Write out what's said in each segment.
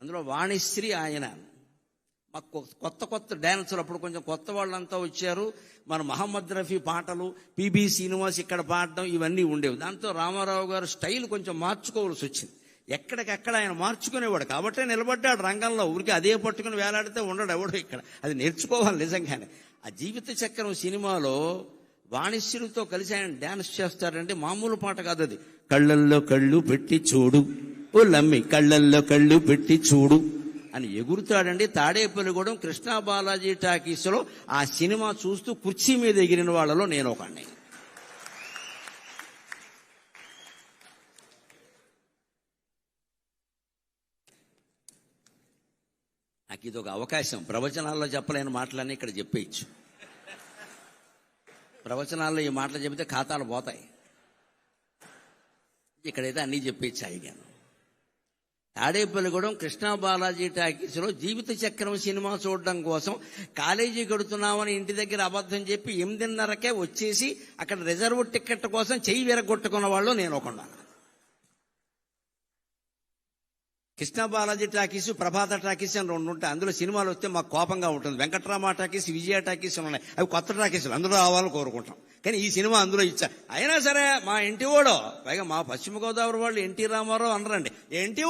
అందులో వాణిశ్రీ ఆయన. మాకు కొత్త డ్యాన్సులు, అప్పుడు కొంచెం కొత్త వాళ్ళంతా వచ్చారు. మన మహమ్మద్ రఫీ పాటలు, పిబి శ్రీనివాస్ ఇక్కడ పాడడం ఇవన్నీ ఉండేవి. దాంతో రామారావు గారు స్టైల్ కొంచెం మార్చుకోవాల్సి వచ్చింది. ఎక్కడికక్కడ ఆయన మార్చుకునేవాడు కాబట్టే నిలబడ్డాడు రంగంలో. ఊరికి అదే పట్టుకుని వేలాడితే ఉండడు ఎవడో ఇక్కడ. అది నేర్చుకోవాలి నిజంగానే. ఆ జీవిత చక్రం సినిమాలో వాణిశ్రీతో కలిసి ఆయన డ్యాన్స్ చేస్తారంటే మామూలు పాట కాదు అది. కళ్ళల్లో కళ్ళు పెట్టి చూడు ఓ లమ్మి, కళ్ళల్లో కళ్ళు పెట్టి చూడు అని ఎగురుతాడండి. తాడేపల్లిగూడెం కృష్ణా బాలాజీ టాకీస్లో ఆ సినిమా చూస్తూ కుర్చీ మీద ఎగిరిన వాళ్ళలో నేను ఒకడిని. నాకు ఇది ఒక అవకాశం. ప్రవచనాల్లో చెప్పలేని మాటలన్నీ ఇక్కడ చెప్పేయచ్చు. ప్రవచనాల్లో ఈ మాటలు చెబితే ఖాతాలు పోతాయి. ఇక్కడైతే అన్నీ చెప్పేయచ్చు అయ్యాను. తాడేపల్లిగూడెం కృష్ణా బాలాజీ టాకీస్లో జీవిత చక్రం సినిమా చూడడం కోసం కాలేజీ గడుతున్నామని ఇంటి దగ్గర అబద్ధం చెప్పి 8:30కే వచ్చేసి అక్కడ రిజర్వ్ టికెట్ కోసం చెయ్యి విరగొట్టుకున్న వాళ్ళు నేను ఒకన్నాను. కృష్ణా బాలాజీ టాకీస్, ప్రభాత టాకీస్ అని 2 ఉంటాయి. అందులో సినిమాలు వస్తే మాకు కోపంగా ఉంటుంది. వెంకట్రామ టాకీస్, విజయ టాకీస్ ఉన్నాయి. అవి కొత్త టాకీసులు, అందులో రావాలని కోరుకుంటాం. కానీ ఈ సినిమా అందులో ఇచ్చా. అయినా సరే మా ఇంటి ఓడో, పైగా మా పశ్చిమ గోదావరి వాళ్ళు ఎన్టీ రామారావు అనరండి, ఎంటి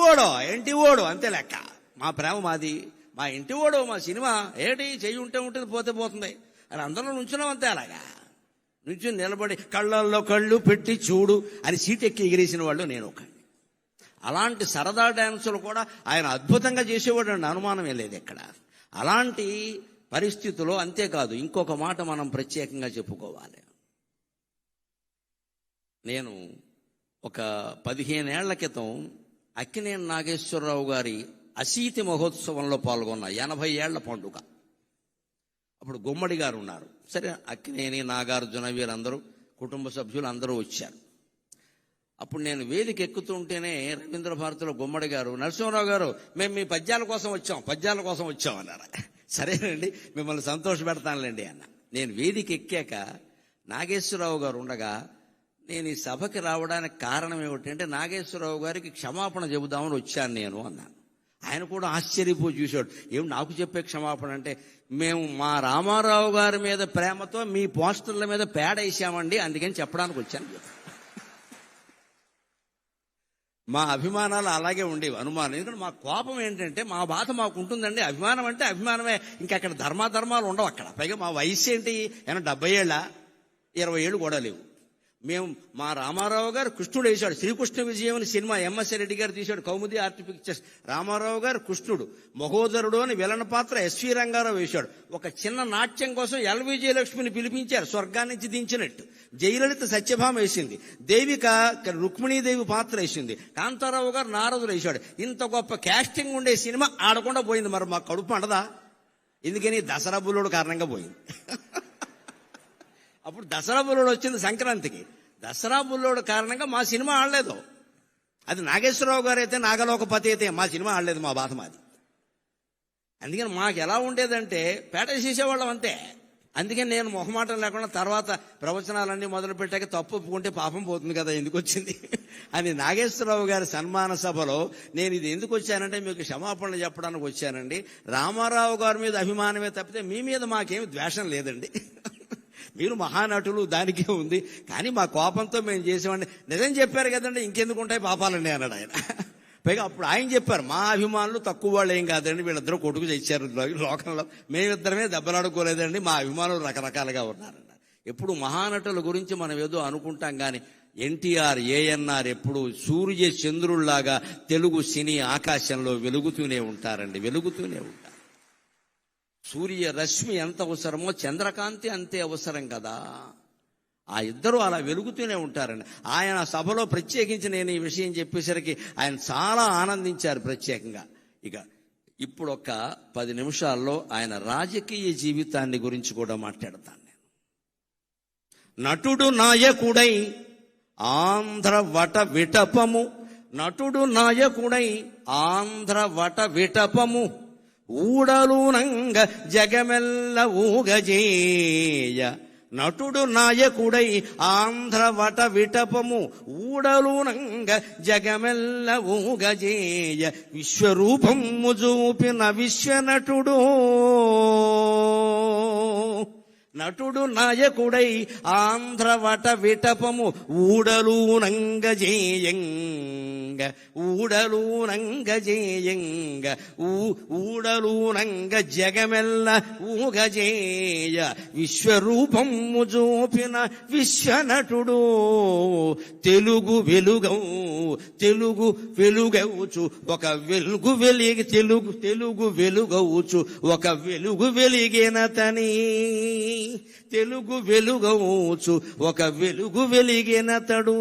ఓడో అంతే లెక్క. మా ప్రేమ మాది, మా ఇంటి ఓడో మా సినిమా. ఏంటి చెయ్యి ఉంటే ఉంటుంది, పోతే పోతుంది అని అందరూ నుంచున్నాం అంతే. అలాగా నుంచుని నిలబడి కళ్ళల్లో కళ్ళు పెట్టి చూడు అని సీట్ ఎక్కి ఎగిరేసిన వాళ్ళు నేను ఒక. అలాంటి సరదా డ్యాన్సులు కూడా ఆయన అద్భుతంగా చేసేవాడు అండి, అనుమానమే లేదు ఎక్కడ. అలాంటి పరిస్థితుల్లో అంతేకాదు ఇంకొక మాట మనం ప్రత్యేకంగా చెప్పుకోవాలి. నేను ఒక 15 ఏళ్ల క్రితం అక్కినేని నాగేశ్వరరావు గారి అశీతి మహోత్సవంలో పాల్గొన్న 80 ఏళ్ల పండుగ. అప్పుడు గుమ్మడి గారు ఉన్నారు. సరే, అక్కినేని, నాగార్జున వీరందరూ కుటుంబ సభ్యులు అందరూ వచ్చారు. అప్పుడు నేను వేదిక ఎక్కుతుంటేనే రవీంద్ర భారతిలో గుమ్మడి గారు, నరసింహరావు గారు మేము మీ పద్యాల కోసం వచ్చాం అన్నారు. సరేనండి, మిమ్మల్ని సంతోష పెడతానులేండి అన్న. నేను వేదిక ఎక్కాక నాగేశ్వరరావు గారు ఉండగా నేను ఈ సభకి రావడానికి కారణం ఏమిటంటే నాగేశ్వరరావు గారికి క్షమాపణ చెబుదామని వచ్చాను నేను అన్నాను. ఆయన కూడా ఆశ్చర్యపోయి చూశాడు. ఏమి నాకు చెప్పే క్షమాపణ అంటే, మేము మా రామారావు గారి మీద ప్రేమతో మీ పోస్టర్ల మీద పేడ వేసామండి, అందుకని చెప్పడానికి వచ్చాను. మా అభిమానాలు అలాగే ఉండేవి, అనుమానం. ఎందుకంటే మా కోపం ఏంటంటే, మా బాధ మాకు ఉంటుందండి. అభిమానం అంటే అభిమానమే, ఇంకక్కడ ధర్మాధర్మాలు ఉండవు అక్కడ. పైగా మా వయసు ఏంటి, 70 ఏళ్ళ, 20 ఏళ్ళు కూడా లేవు. మేము మా రామారావు గారు కృష్ణుడు వేశాడు. శ్రీకృష్ణ విజయం అని సినిమా ఎంఎస్ రెడ్డి గారు తీశాడు, కౌముది ఆర్ట్ పిక్చర్స్. రామారావు గారు కృష్ణుడు, మహోదరుడు అని విలన పాత్ర ఎస్వి రంగారావు వేశాడు. ఒక చిన్న నాట్యం కోసం ఎల్ విజయలక్ష్మిని పిలిపించారు, స్వర్గాన్ని నుంచి దించినట్టు. జయలలిత సత్యభామ వేసింది, దేవిక రుక్మిణీదేవి పాత్ర వేసింది, కాంతారావు గారు నారదుడు వేశాడు. ఇంత గొప్ప క్యాస్టింగ్ ఉండే సినిమా ఆడకుండా పోయింది. మరి మాకు కడుపు అండదా? ఎందుకని? దసరా బుల్లుడు కారణంగా పోయింది. అప్పుడు దసరా బుల్లోడు వచ్చింది సంక్రాంతికి. దసరా బుల్లోడు కారణంగా మా సినిమా ఆడలేదు. అది నాగేశ్వరరావు గారు అయితే, నాగలోకపతి అయితే మా సినిమా ఆడలేదు. మా బాధ మాది. అందుకని మాకు ఎలా ఉండేదంటే పేట చేసేవాళ్ళం అంతే. అందుకని నేను మొహమాటం లేకుండా తర్వాత ప్రవచనాలన్నీ మొదలు పెట్టాక తప్పు ఒప్పుకుంటే పాపం పోతుంది కదా, ఎందుకు వచ్చింది అని నాగేశ్వరరావు గారి సన్మాన సభలో నేను ఇది ఎందుకు వచ్చానంటే మీకు క్షమాపణలు చెప్పడానికి వచ్చానండి. రామారావు గారి మీద అభిమానమే తప్పితే మీ మీద మాకేమి ద్వేషం లేదండి. మీరు మహానటులు, దానికే ఉంది. కానీ మా కోపంతో మేము చేసేవాడిని. నిజం చెప్పారు కదండి, ఇంకెందుకు ఉంటాయి పాపాలండి అన్నాడు ఆయన. పైగా అప్పుడు ఆయన చెప్పారు, మా అభిమానులు తక్కువ వాళ్ళు ఏం కాదండి, వీళ్ళిద్దరూ కొడుకు తెచ్చారు లోకంలో, మేమిద్దరమే దెబ్బలాడుకోలేదండి, మా అభిమానులు రకరకాలుగా ఉన్నారన్నారు. ఎప్పుడు మహానటుల గురించి మనం ఏదో అనుకుంటాం కానీ ఎన్టీఆర్, ఏఎన్ఆర్ ఎప్పుడు సూర్య చంద్రుల్లాగా తెలుగు సినీ ఆకాశంలో వెలుగుతూనే ఉంటారండి, వెలుగుతూనే ఉంటారు. సూర్య రశ్మి ఎంత అవసరమో చంద్రకాంతి అంతే అవసరం కదా. ఆ ఇద్దరు అలా వెలుగుతూనే ఉంటారండి. ఆయన సభలో ప్రత్యేకించి నేను ఈ విషయం చెప్పేసరికి ఆయన చాలా ఆనందించారు ప్రత్యేకంగా. ఇక ఇప్పుడు ఒక 10 నిమిషాల్లో ఆయన రాజకీయ జీవితాన్ని గురించి కూడా మాట్లాడతాను నేను. నటుడు నాయకుడై ఆంధ్ర వట విటపము, నటుడు నాయకుడై ఆంధ్ర వట విటపము, ఊడలునంగ జగమెల్ల ఊగజేయ నటుడు నాయకుడై ఆంధ్ర వట విటపము ఊడలునంగ జగమెల్ల ఊగజేయ విశ్వరూపము చూపిన విశ్వనటుడు. నటుడు నాయకుడై ఆంధ్ర వట విటపము ఊడలునంగ జేయంగ ఊడలునంగ జేయంగ ఊడలునంగ జగమెల్ల ఊగజేయ విశ్వరూపము చూపిన విశ్వనటుడు. తెలుగు వెలుగవుచు ఒక వెలుగు వెలిగి తెలుగు వెలుగవుచు ఒక వెలుగు వెలిగినతని. తెలుగు వెలుగవుచు ఒక వెలుగు వెలిగినతడు.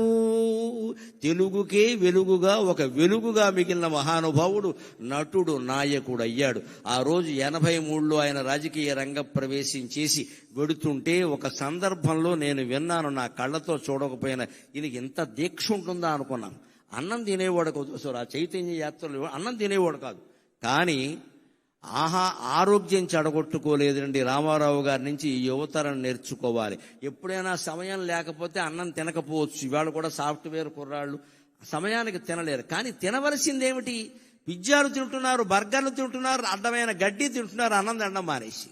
తెలుగుకే వెలుగుగా ఒక వెలుగుగా మిగిలిన మహానుభావుడు నటుడు నాయకుడు అయ్యాడు. ఆ రోజు 83లో ఆయన రాజకీయ రంగ ప్రవేశం చేసి వెడుతుంటే ఒక సందర్భంలో నేను విన్నాను, నా కళ్ళతో చూడకపోయినా ఈయనకి ఇంత దీక్ష ఉంటుందా అనుకున్నాను. అన్నం తినేవాడు కాదు, సార్ ఆ చైతన్య యాత్రలో అన్నం తినేవాడు కాదు, కానీ ఆరోగ్యం చెడగొట్టుకోలేదండి. రామారావు గారి నుంచి ఈ యువతరం నేర్చుకోవాలి. ఎప్పుడైనా సమయం లేకపోతే అన్నం తినకపోవచ్చు. ఇవాళ కూడా సాఫ్ట్వేర్ కుర్రాళ్ళు సమయానికి తినలేరు, కానీ తినవలసిందేమిటి? పిజ్జాలు తింటున్నారు, బర్గర్లు తింటున్నారు, అడ్డమైన గడ్డి తింటున్నారు, అన్నం తినడం మానేసి.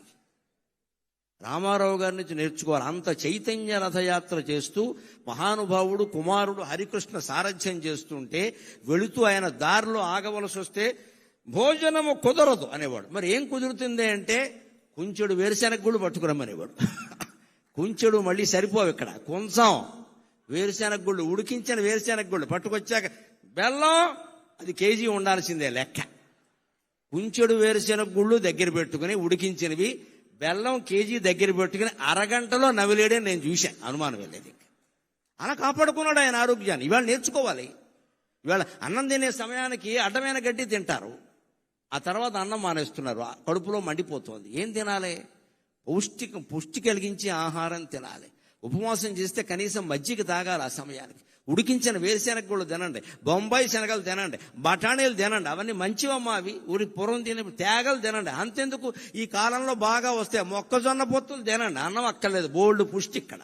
రామారావు గారి నుంచి నేర్చుకోవాలి. అంత చైతన్య రథయాత్ర చేస్తూ మహానుభావుడు కుమారుడు హరికృష్ణ సారథ్యం చేస్తుంటే వెళుతూ ఆయన దారిలో ఆగవలసి వస్తే భోజనము కుదరదు అనేవాడు. మరి ఏం కుదురుతుంది అంటే కుంచెడు వేరుశెనగ గుళ్ళు పట్టుకురమ్మనేవాడు. కుంచెడు మళ్ళీ సరిపోవు, ఇక్కడ కొంచెం వేరుశెనగ గుళ్ళు, ఉడికించిన వేరుశెనగ గుళ్ళు పట్టుకొచ్చాక బెల్లం అది కేజీ ఉండాల్సిందే లెక్క. కుంచెడు వేరుశెనగ గుళ్ళు దగ్గర పెట్టుకుని ఉడికించినవి బెల్లం కేజీ దగ్గర పెట్టుకుని అరగంటలో నవిలేడే నేను చూశాను, అనుమానం వెళ్ళేది. అలా కాపాడుకున్నాడు ఆయన ఆరోగ్యాన్ని. ఇవాళ నేర్చుకోవాలి. ఇవాళ అన్నం తినే సమయానికి అడ్డమైన గడ్డి తింటారు, ఆ తర్వాత అన్నం మానేస్తున్నారు, కడుపులో మండిపోతుంది. ఏం తినాలి? పుష్టి కలిగించే ఆహారం తినాలి. ఉపవాసం చేస్తే కనీసం మజ్జిగ తాగాలి ఆ సమయానికి. ఉడికించిన వేరుశెనగ గుళ్ళు తినండి, బొంబాయి శనగలు తినండి, బఠానీలు తినండి, అవన్నీ మంచివమ్మా. అవి ఊరి పూర్వం తినే తేగలు తినండి. అంతెందుకు ఈ కాలంలో బాగా వస్తే మొక్కజొన్న పొత్తులు తినండి, అన్నం అక్కర్లేదు, బోల్డ్ పుష్టి. ఇక్కడ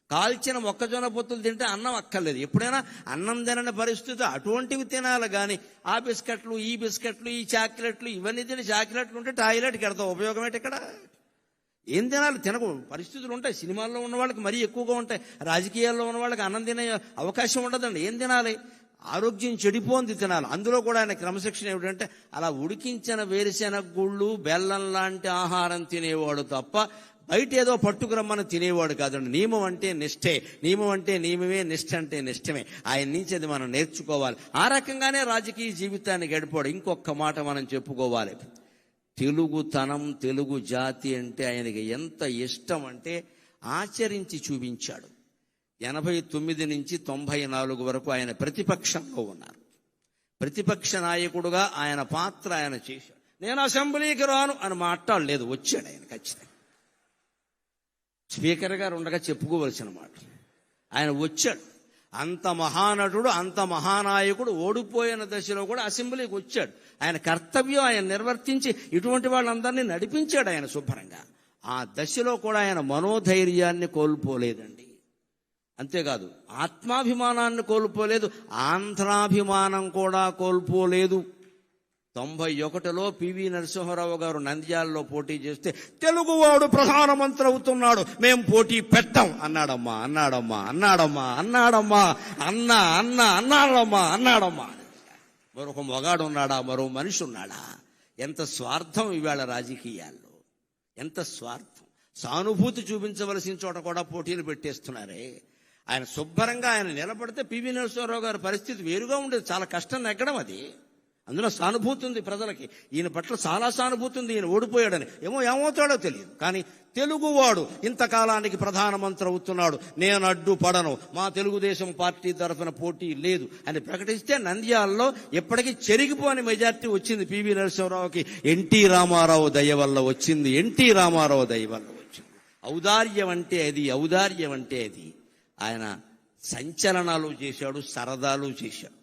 కాల్చిన మొక్కజొన్న పొత్తులు తింటే అన్నం అక్కర్లేదు. ఎప్పుడైనా అన్నం తినని పరిస్థితి అటువంటివి తినాలి, కానీ ఆ బిస్కెట్లు ఈ బిస్కెట్లు ఈ చాక్లెట్లు ఇవన్నీ తిని చాక్లెట్లు ఉంటే టాయిలెట్కి వెళ్తాం, ఉపయోగం ఏంటి? ఇక్కడ ఏం తినాలి? తినకు పరిస్థితులు ఉంటాయి. సినిమాల్లో ఉన్న వాళ్ళకి మరీ ఎక్కువగా ఉంటాయి, రాజకీయాల్లో ఉన్న వాళ్ళకి అన్నం తినే అవకాశం ఉండదండి. ఏం తినాలి? ఆరోగ్యం చెడిపోంది తినాలి. అందులో కూడా ఆయన క్రమశిక్షణ ఏమిటంటే అలా ఉడికించిన వేరుశెనగ గుళ్ళు బెల్లం లాంటి ఆహారం తినేవాడు తప్ప బయట ఏదో పట్టుకురమ్మని తినేవాడు కాదండి. నియమం అంటే నిష్ఠే, నియమం అంటే నియమమే, నిష్ఠ అంటే నిష్ఠమే. ఆయన నుంచి అది మనం నేర్చుకోవాలి. ఆ రకంగానే రాజకీయ జీవితాన్ని గడిపాడు. ఇంకొక మాట మనం చెప్పుకోవాలి. తెలుగుతనం, తెలుగు జాతి అంటే ఆయనకి ఎంత ఇష్టం అంటే ఆచరించి చూపించాడు. 89 నుంచి 94 వరకు ఆయన ప్రతిపక్షంలో ఉన్నారు. ప్రతిపక్ష నాయకుడుగా ఆయన పాత్ర ఆయన చేశాడు. నేను అసెంబ్లీకి రాను అని మాట్లాడలేదు, వచ్చాడు ఆయన ఖచ్చితంగా. స్పీకర్ గారు ఉండగా చెప్పుకోవలసిన మాట. ఆయన వచ్చాడు. అంత మహానటుడు, అంత మహానాయకుడు ఓడిపోయిన దశలో కూడా అసెంబ్లీకి వచ్చాడు. ఆయన కర్తవ్యం ఆయన నిర్వర్తించి ఇటువంటి వాళ్ళందరినీ నడిపించాడు ఆయన శుభ్రంగా. ఆ దశలో కూడా ఆయన మనోధైర్యాన్ని కోల్పోలేదండి. అంతేకాదు ఆత్మాభిమానాన్ని కోల్పోలేదు, ఆంధ్రాభిమానం కూడా కోల్పోలేదు. 91లో పివి నరసింహారావు గారు నంద్యాలలో పోటీ చేస్తే తెలుగువాడు ప్రధానమంత్రి అవుతున్నాడు, మేం పోటీ పెట్టాం అన్నాడమ్మా అన్నాడమ్మా అన్నాడమ్మా అన్నాడమ్మా అన్నా అన్నా అన్నాడమ్మా అన్నాడమ్మా. మరొక మొగాడు ఉన్నాడా? మరో మనిషి ఉన్నాడా? ఎంత స్వార్థం ఇవాళ రాజకీయాల్లో, ఎంత స్వార్థం. సానుభూతి చూపించవలసిన చోట కూడా పోటీలు పెట్టేస్తున్నారే. ఆయన శుభ్రంగా ఆయన నిలబడితే పివి నరసింహారావు గారి పరిస్థితి వేరుగా ఉండేది. చాలా కష్టం నెగ్గడం అది. అందులో సానుభూతి ఉంది ప్రజలకి, ఈయన పట్ల చాలా సానుభూతి ఉంది. ఈయన ఓడిపోయాడని ఏమవుతాడో తెలియదు, కానీ తెలుగువాడు ఇంతకాలానికి ప్రధానమంత్రి అవుతున్నాడు, నేను అడ్డుపడను, మా తెలుగుదేశం పార్టీ తరఫున పోటీ లేదు అని ప్రకటిస్తే నంద్యాలలో ఎప్పటికీ చెరిగిపోని మెజార్టీ వచ్చింది పివి నరసింహారావుకి. ఎన్టీ రామారావు దయ వల్ల వచ్చింది, ఎన్టీ రామారావు దయ వల్ల వచ్చింది. ఔదార్యం అంటే అది, ఔదార్యం అంటే అది. ఆయన సంచలనాలు చేశాడు, సరదాలు చేశాడు.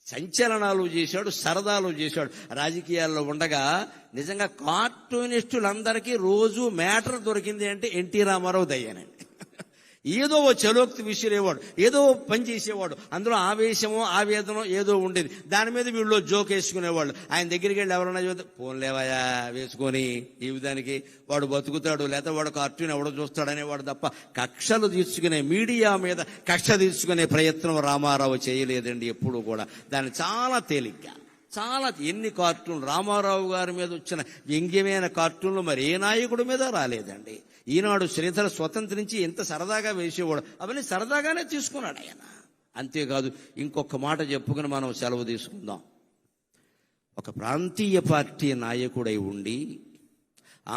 సంచలనాలు చేశాడు, సరదాలు చేశాడు. రాజకీయాల్లో ఉండగా నిజంగా కార్టూనిస్టులందరికీ రోజు మ్యాటర్ దొరికింది అంటే ఎన్టీ రామారావు దయ్యానండి. ఏదో ఓ చలోక్తి విసిరేవాడు, ఏదో పని చేసేవాడు, అందులో ఆవేశమో ఆవేదనో ఏదో ఉండేది. దాని మీద వీళ్ళు జోక్ వేసుకునేవాళ్ళు. ఆయన దగ్గరికి వెళ్ళి ఎవరన్నా చూస్తే పోన్లేవయా వేసుకొని ఈ విధానికి వాడు బతుకుతాడు, లేకపోతే వాడు కార్టూన్ ఎవడో చూస్తాడనేవాడు తప్ప కక్షలు తీర్చుకునే, మీడియా మీద కక్ష తీర్చుకునే ప్రయత్నం రామారావు చేయలేదండి ఎప్పుడు కూడా. దాన్ని చాలా తేలిగ్గా, చాలా ఎన్ని కార్టూన్లు రామారావు గారి మీద వచ్చిన వ్యంగ్యమైన కార్టూన్లు మరి ఏ నాయకుడి మీద రాలేదండి. ఈనాడు శ్రీధర స్వతంత్రించి ఎంత సరదాగా వేసేవాడు, అవన్నీ సరదాగానే తీసుకున్నాడు ఆయన. అంతేకాదు ఇంకొక మాట చెప్పుకుని మనం సెలవు తీసుకుందాం. ఒక ప్రాంతీయ పార్టీ నాయకుడై ఉండి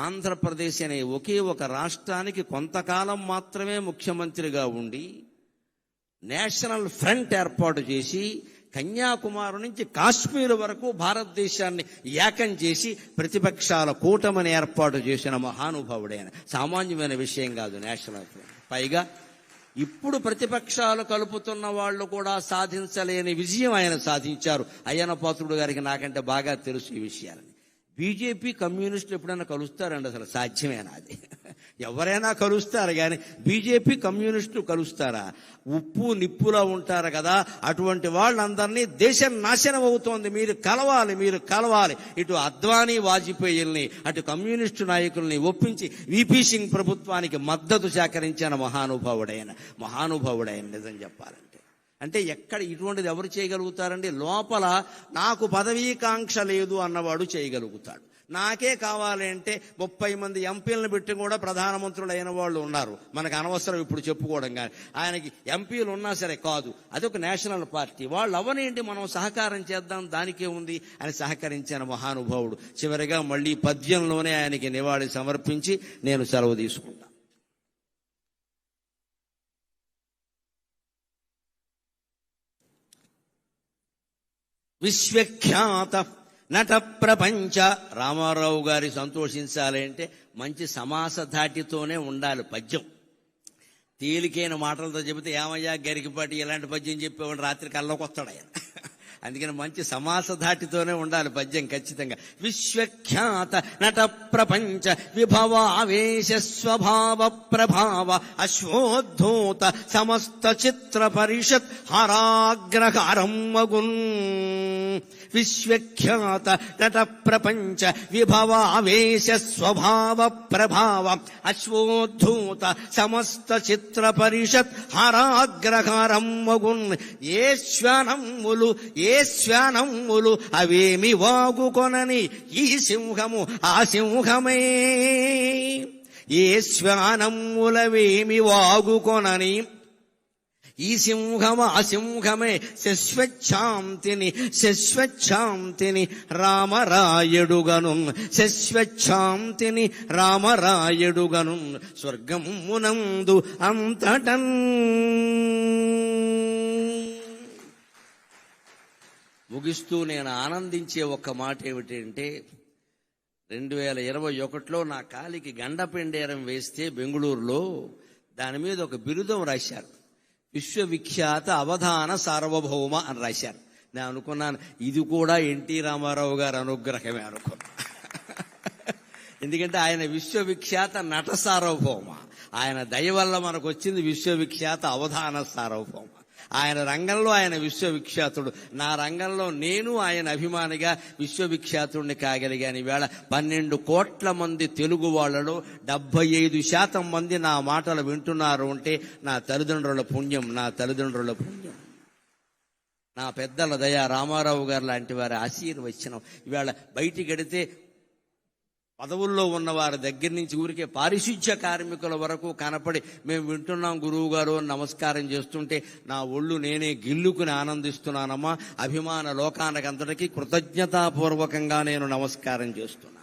ఆంధ్రప్రదేశ్ అనే ఒకే ఒక రాష్ట్రానికి కొంతకాలం మాత్రమే ముఖ్యమంత్రిగా ఉండి నేషనల్ ఫ్రంట్ ఏర్పాటు చేసి కన్యాకుమారి నుంచి కాశ్మీర్ వరకు భారతదేశాన్ని ఏకం చేసి ప్రతిపక్షాల కూటమిని ఏర్పాటు చేసిన మహానుభావుడైన సామాన్యమైన విషయం కాదు నేషనల్ ఫ్రంట్. పైగా ఇప్పుడు ప్రతిపక్షాలు కలుపుతున్న వాళ్ళు కూడా సాధించలేని విజయం ఆయన సాధించారు. అయ్యన్న పాత్రుడు గారికి నాకంటే బాగా తెలుసు ఈ విషయాలని. బీజేపీ కమ్యూనిస్టులు ఎప్పుడైనా కలుస్తారండి? అసలు సాధ్యమేనా అది? ఎవరైనా కలుస్తారు కానీ బీజేపీ కమ్యూనిస్టులు కలుస్తారా? ఉప్పు నిప్పులా ఉంటారు కదా, అటువంటి వాళ్ళందరినీ దేశం నాశనం అవుతోంది, మీరు కలవాలి, మీరు కలవాలి. ఇటు అద్వానీ వాజ్పేయిల్ని అటు కమ్యూనిస్టు నాయకుల్ని ఒప్పించి వీపీ సింగ్ ప్రభుత్వానికి మద్దతు సేకరించిన మహానుభావుడైన నిజం చెప్పాలంటే. అంటే ఎక్కడ ఇటువంటిది ఎవరు చేయగలుగుతారండి? లోపల నాకు పదవీకాంక్ష లేదు అన్నవాడు చేయగలుగుతాడు. నాకే కావాలి అంటే 30 మంది ఎంపీలను పెట్టి కూడా ప్రధానమంత్రులు అయిన వాళ్ళు ఉన్నారు. మనకు అనవసరం ఇప్పుడు చెప్పుకోవడం. కానీ ఆయనకి ఎంపీలు ఉన్నా సరే కాదు, అదొక నేషనల్ పార్టీ. వాళ్ళు అవనేంటి, మనం సహకారం చేద్దాం, దానికే ఉంది అని సహకరించిన మహానుభావుడు. చివరిగా మళ్ళీ పద్యంలోనే ఆయనకి నివాళి సమర్పించి నేను సెలవు తీసుకుంటా. విశ్వఖ్యాత నట ప్రపంచ. రామారావు గారి సంతోషించాలి అంటే మంచి సమాస ధాటితోనే ఉండాలి పద్యం. తేలికైన మాటలతో చెబితే ఏమయ్యా గరికిపాటి ఇలాంటి పద్యం చెప్పేవాడు రాత్రి కల్లోకి వస్తాడు ఆయన. అందుకని మంచి సమాస ధాటితోనే ఉండాలి పద్యం ఖచ్చితంగా. విశ్వఖ్యాత నట ప్రపంచ విభవావేశ స్వభావ ప్రభావ అశ్వోద్ధూత సమస్త చిత్ర పరిషత్ హరాగ్రహారం మగున్. విశ్వఖ్యాత నట ప్రపంచ విభవావేశ స్వభావ ప్రభావ అశ్వోద్ధూత సమస్త చిత్ర పరిషత్ హరాగ్రహారం మగున్. ఏ శ్వానమ్ములు అవేమి వాగుకొనని ఈ సింహము ఆ సింహమే. ఏ శ్వానమ్ములవేమి వాగుకొనని ఈ సింహము ఆ సింహమే. శశ్వచ్ఛాంతిని రామరాయుడుగను. శశ్వచ్ఛాంతిని రామరాయుడుగను. స్వర్గమునందు అంతటన్. ముగిస్తూ నేను ఆనందించే ఒక్క మాట ఏమిటంటే, 2021లో నా కాలికి గండపెండేరం వేస్తే బెంగుళూరులో దాని మీద ఒక బిరుదం రాశారు. విశ్వవిఖ్యాత అవధాన సార్వభౌమ అని రాశారు. నేను అనుకున్నాను ఇది కూడా ఎన్టీ రామారావు గారి అనుగ్రహమే అనుకున్నా. ఎందుకంటే ఆయన విశ్వవిఖ్యాత నట సార్వభౌమ. ఆయన దయ వల్ల మనకు వచ్చింది విశ్వవిఖ్యాత అవధాన సార్వభౌమ. ఆయన రంగంలో ఆయన విశ్వవిఖ్యాతుడు, నా రంగంలో నేను ఆయన అభిమానిగా విశ్వవిఖ్యాతుడిని కాగలిగాను. ఈవేళ 12 కోట్ల మంది తెలుగు వాళ్లలో 75% మంది నా మాటలు వింటున్నారు అంటే నా తల్లిదండ్రుల పుణ్యం, నా పెద్దల దయ, రామారావు గారు లాంటి వారి ఆశీర్వచనం. ఈవేళ బయటికి వెడితే పదవుల్లో ఉన్న వారి దగ్గర నుంచి ఊరికే పారిశుధ్య కార్మికుల వరకు కనపడి మేము వింటున్నాం గురువు గారు అని నమస్కారం చేస్తుంటే నా ఒళ్ళు నేనే గిల్లుకుని ఆనందిస్తున్నానమ్మా. అభిమాన లోకానికంతటికీ కృతజ్ఞతాపూర్వకంగా నేను నమస్కారం చేస్తున్నాను.